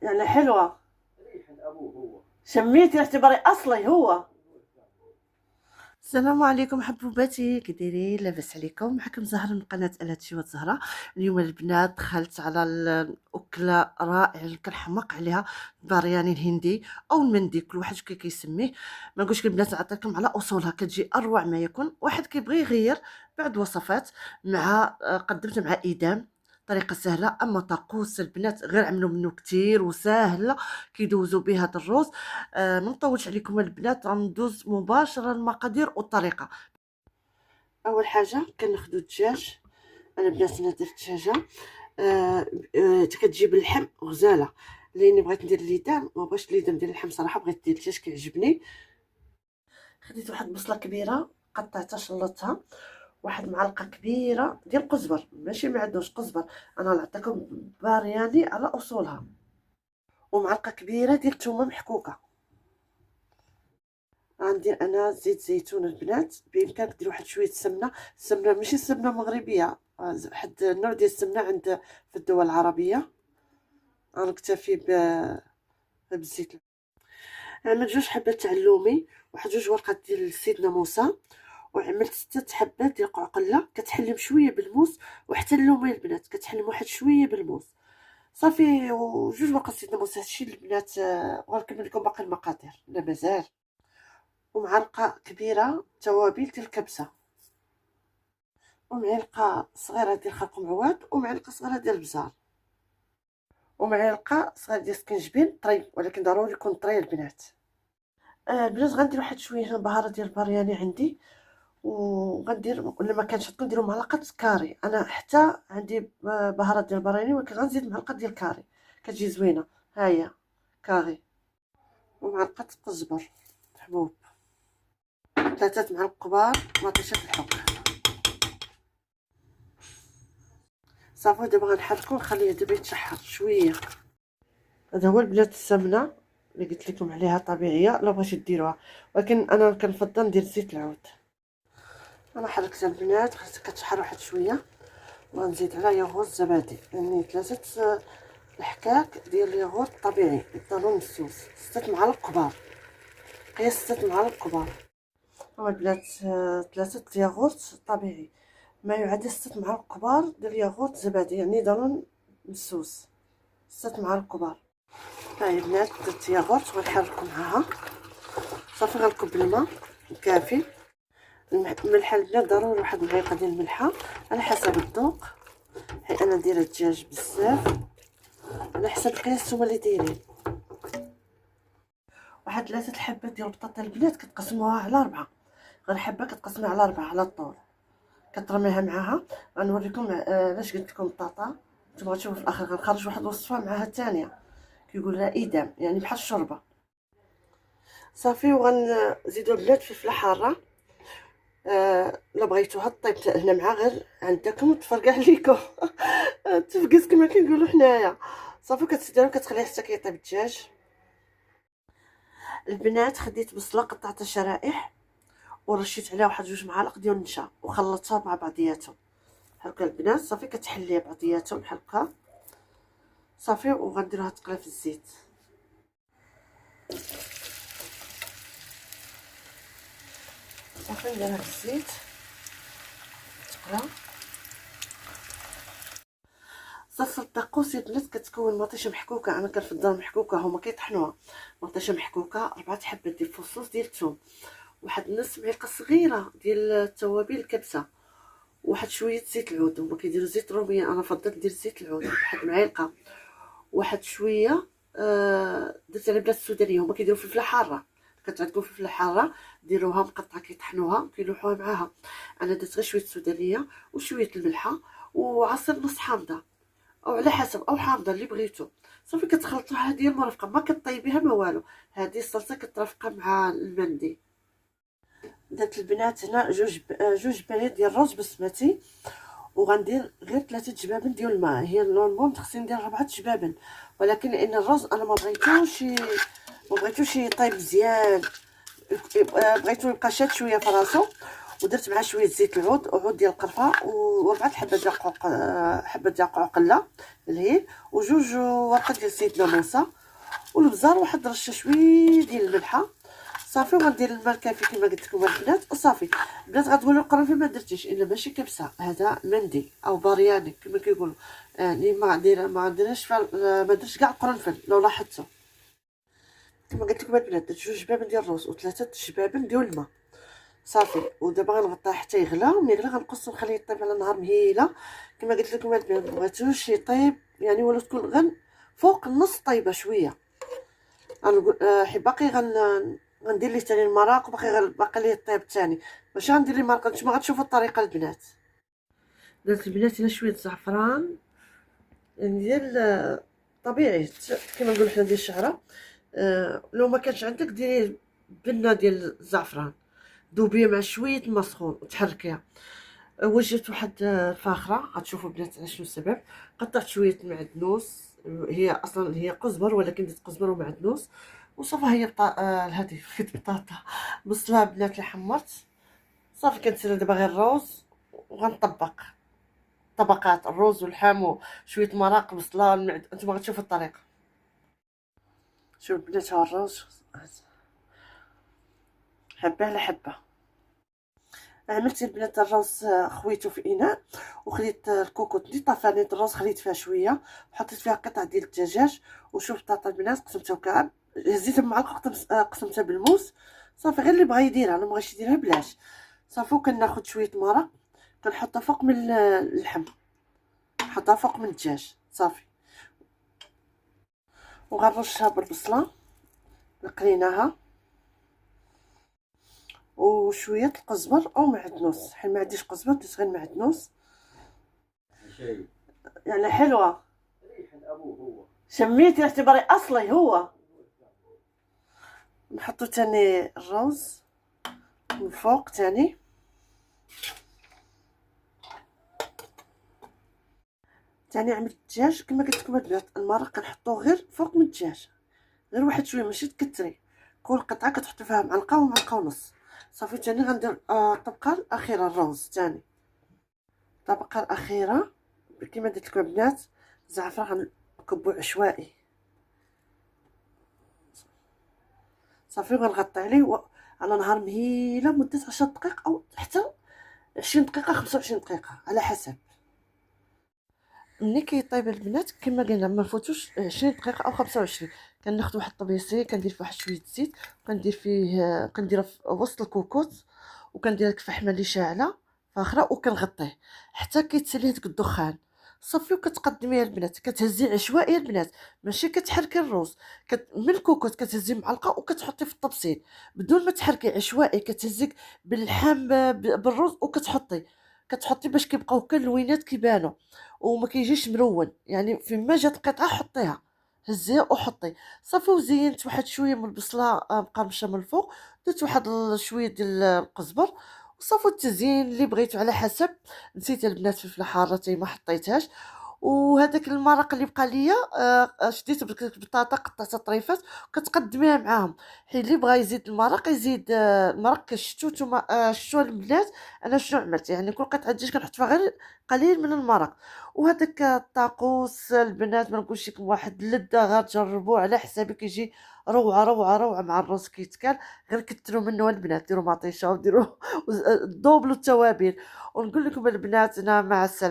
يعني حلوة. شميتي اعتبري اصلي هو. السلام عليكم حبوباتي، كي دايرين؟ لاباس عليكم؟ معكم زهره من قناه الات شيوات زهره. اليوم البنات دخلت على الاكله رائعه كنحماق عليها، البرياني الهندي او المندي كل واحد كي كيسميه. ما نقولش البنات، نعطيكم على اصولها، كتجي اروع ما يكون. واحد كيبغي يغير بعض وصفات مع قدمت مع ايدام طريقه سهله. اما طقوس البنات غير عملوا منه كتير وسهله كيدوزوا بها هذا الروز. ما نطولش عليكم البنات، غندوز مباشره المقادير والطريقه. اول حاجه كناخذوا الدجاج. انا البنات انا درت دجاجه. كتجيب اللحم غزاله، لاني بغيت ندير الليدام، ما بغيتش الليدام ديال اللحم صراحه، بغيت ندير الدجاج كيعجبني. خديت واحد البصله كبيره قطعتها شلطتها، واحد معلقه كبيره ديال القزبر، ماشي معدوش قزبر، انا نعطيكم بارياني على اصولها. ومعلقه كبيره ديال الثومه محكوكه. غندير انا زيت زيتون البنات، بامكانك دير واحد شويه السمنه ماشي السمنه مغربيه، واحد النوع ديال السمنه عند في الدول العربيه. غنكتفي بالزيت. عملت 2 حبات تاع اللومي، واحد 2 ورقات ديال سيدنا موسى، وعملت 6 حبات ديال قعقله كتحلم شويه بالموس، وحتى اللومي البنات كتحلم واحد شويه بالموس صافي. و2 ورقات سيدنا موسى. هادشي البنات. غنكمل لكم باقي المقادير لا مازال. ومعلقه كبيره توابل ديال الكبسه، ومعلقه صغيره ديال خرق معواد، ومعلقه صغيره ديال البزار، ومعلقه صغيره ديال السكنجبين طري، ولكن ضروري يكون طري البنات. البنات غندير واحد شويه بهارات ديال البرياني عندي، وغندير ولا ما كانش تقدروا معلقه كاري. انا حتى عندي بهارات ديال البرياني، ولكن غنزيد معلقه ديال الكاري كتجي زوينه. ها هي كاري. ومعلقه قزبر حبوب، 3 معالق كبار مطيشه الحك. صافي دابا غنحركو ونخليه دابا يتشحر شويه. هذا هو البنات السمنه اللي قلت لكم عليها طبيعيه، لا بغيتو ديروها، ولكن انا كنفضل ندير زيت العود. انا حركتها البنات، خليتها كتشحر واحد شويه، وغنزيد عليها ياغورت زبادي، يعني 3 الحكاك ديال الياغورت طبيعي يضلوا مسوس، 6 معالق كبار، قياس 6 معالق كبار. هو البنات 3 ياغورت طبيعي ما يعادل 6 معالق كبار ديال الياغورت زبادي، يعني ضروري مسوس 6 معالق كبار. هاي البنات درت ياغورت وغنحركو معاها صافي. غنكب الماء كافي. الملحه البنات ضروري واحد المعلقه ديال الملحه على حسب الذوق، حيت انا دايره الدجاج بزاف، على حسب القياس نتوما اللي دايرين. واحد 3 الحبات ديال البطاطا البنات كتقسموها على 4، غير حبه كتقسمها على 4 على الطول، كترميها معاها. غنوريكم علاش قلت لكم البطاطا، نتوما غتشوفوا في الاخر. غنخرج واحد الوصفه معاها الثانيه كيقول لها ايدام، يعني بحال الشوربه صافي. وغنزيدوا البنات فلفله حاره. لا بغيتوها طيب هنا مع غير عندكم تفرقع ليكم تفقس كما كنقولوا حنايا. صافي كتسديرو كتخليه حتى كيطيب الدجاج. البنات خديت بصله قطعتها شرائح، ورشيت عليها واحد 2 معالق ديال النشا، وخلطتها مع بعضياتهم هكا البنات. صافي كتحليها بعضياتهم بحال هكا صافي. وغنديروها تقلى في الزيت. صافي نديرها في الزيت تقلى. صلصه الدقوس البنات كتكون مطيشه محكوكه، انا كنفضل محكوكه، هما كيطحنوها مطيشه محكوكه. 4 حبات ديال الفصوص ديال الثوم، واحد نص معلقه صغيره ديال التوابل الكبسه، واحد شويه زيت العود. هما كيديروا زيت روميه، انا فضلت ندير زيت العود واحد معلقه. واحد شويه درت على بلاد السودانيه، هما كيديروا فلفله حاره، كتعندكم فلفله حاره ديروها مقطعه كيطحنوها كيلوحوها معاها. انا درت غير شويه سودانيه وشويه الملحه وعصير نص حامضه، او على حسب او حامضه اللي بغيتو. صافي كتخلطوها هادي مرافقه، ما كطيبيها ما والو، هادي الصلصه كترافقها مع المندي. درت البنات هنا 2 بانيه ديال الرز بسمتي، وغندير غير 3 جبابن ديال الماء. هي نورمال خصني ندير 4 جبابن، ولكن لان الرز انا ما بغيتوش يطيب مزيان، بغيتو يبقى شاد شويه في راسو. ودرت معاه شويه زيت العود وعود ديال القرفه و4 حبات ديال قوق، حبه ديال قوقله الهيل، وجوج ورقات ديال زيت ناموسه، والبزار واحد رشه شويه ديال الملحه صافي. وغندير الماء الكافي كما قلت لكم البنات وصافي. البنات غتقولوا القرنفل ما درتيش، الا ماشي كبسه، هذا مندي او برياني كما كيقولوا، يعني ما درتش ما درتش كاع القرنفل لو لاحظتوا. كما قلت لكم البنات درت 2 جبابن ديال الرز و3 جبابن ديال الماء صافي. ودابا غنغطيه حتى يغلى، ملي يغلى غنقصو نخليه يطيب على نهار مهيله. كما قلت لكم البنات مبغيتوش يطيب يعني ولا تكون فوق النص طيبه شويه. غنقول حيت باقي غندير ليه تاني المرق، باقي ليه الطيب الثاني، ماشي غندير ليه مرق. نتوما غتشوفوا الطريقه البنات. درت البنات هنا شويه زعفران يعني ديال طبيعي كما نقولوا حنا ديال الشعره. لو ما كانش عندك ديري بنه ديال الزعفران، ذوبيه مع شويه الماء سخون وتحركيها. وجدت واحد الفاخره غتشوفوا البنات على شنو السبب. قطعت شويه معدنوس، هي اصلا هي قزبر ولكن درت قزبر ومعدنوس وصافي. هي هذه فيت بطاطا بصله البنات اللي حمرت صافي. كنسالي دابا غير الروز وغنطبق طبقات الرز واللحم وشويه مرق بصله نتوما غتشوفوا الطريقه. شوف البنات ها الروز حبه على حبه. عملت البنات الروز خويته في اناء وخليت الكوكوط طفانيت الروز خليت فيها شويه وحطيت فيها قطع ديال الدجاج وشوف البطاطا البنات قسمتها مكعب، هزيتها بمعلقه قسمتها بالموس صافي. غير اللي بغى يديرها ما بغاش يديرها بلاش صافي. وكناخذ شويه مرق كنحطها فوق من اللحم، نحطها فوق من الدجاج صافي. وغنرشها بالبصله اللي قليناها وشويه القزبر او معدنوس، حيت ما عنديش قزبر درت غير معدنوس يعني حلوه. شميتي اعتبري اصلي هو. نحطو تاني الروز من فوق تاني. تاني عملت الدجاج كما قلت لكم البنات، المرق كنحطوه غير فوق من الدجاج، غير واحد شويه ماشي تكتري. كل قطعه كتحطي فيها معلقه ومعلقه ونص صافي. تاني غندير الطبقه الاخيره الروز تاني. الطبقه الاخيره كما قلت لكم البنات زعفران غنكبو عشوائي صافي. وغنغطي عليه على نهار مهيله مده 10 دقائق او حتى 20 دقيقه 25 دقيقه على حسب. ملي كيطيب البنات كما قلنا ما نفوتوش 20 دقيقه او 25. كناخذ واحد الطبيسي كندير فيه واحد شويه زيت كنديرها في وسط الكوكوط وكندير ديك الفحمه اللي شاعله فاخره وكنغطيه حتى كيتسالي هذاك الدخان صافي. وكتقدميها البنات كتهزي عشوائي البنات، ماشي كتحركي الروز من الكوكوط كتهزي معلقه وكتحطي في الطبسيل بدون ما تحركي عشوائي. كتهزيك باللحم بالروز كتحطي باش كيبقاو كاللوينات كيبانوا وما كيجيش مرون. يعني فيما جات القطعه حطيها هزيها وحطي صافي. وزينت واحد شويه من البصله مقرمشه من الفوق، درت واحد شويه ديال القزبر وصافي. التزيين اللي بغيتو على حسب. نسيت البنات فلفله حاره تاي ما حطيتهاش. وهذاك المرق اللي بقى ليا شديت البطاطا قطعتها طريفات وكتقدميها معاهم. حيت اللي بغى يزيد المرق يزيد المرق. شفتوا نتوما شفتوا البنات انا شنو عملت، يعني كل قطعه دجاج كنحط فيها غير قليل من المرق. وهذاك الطاقوس البنات ما نقولش لكم واحد اللذه، غير تجربوه على حسابي كيجي روعه روعه روعه مع الرز كيتكال. غير كثروا منه البنات، ديروا مطيشه وديروا دوبلوا التوابل. ونقول لكم البنات انا مع السلامه.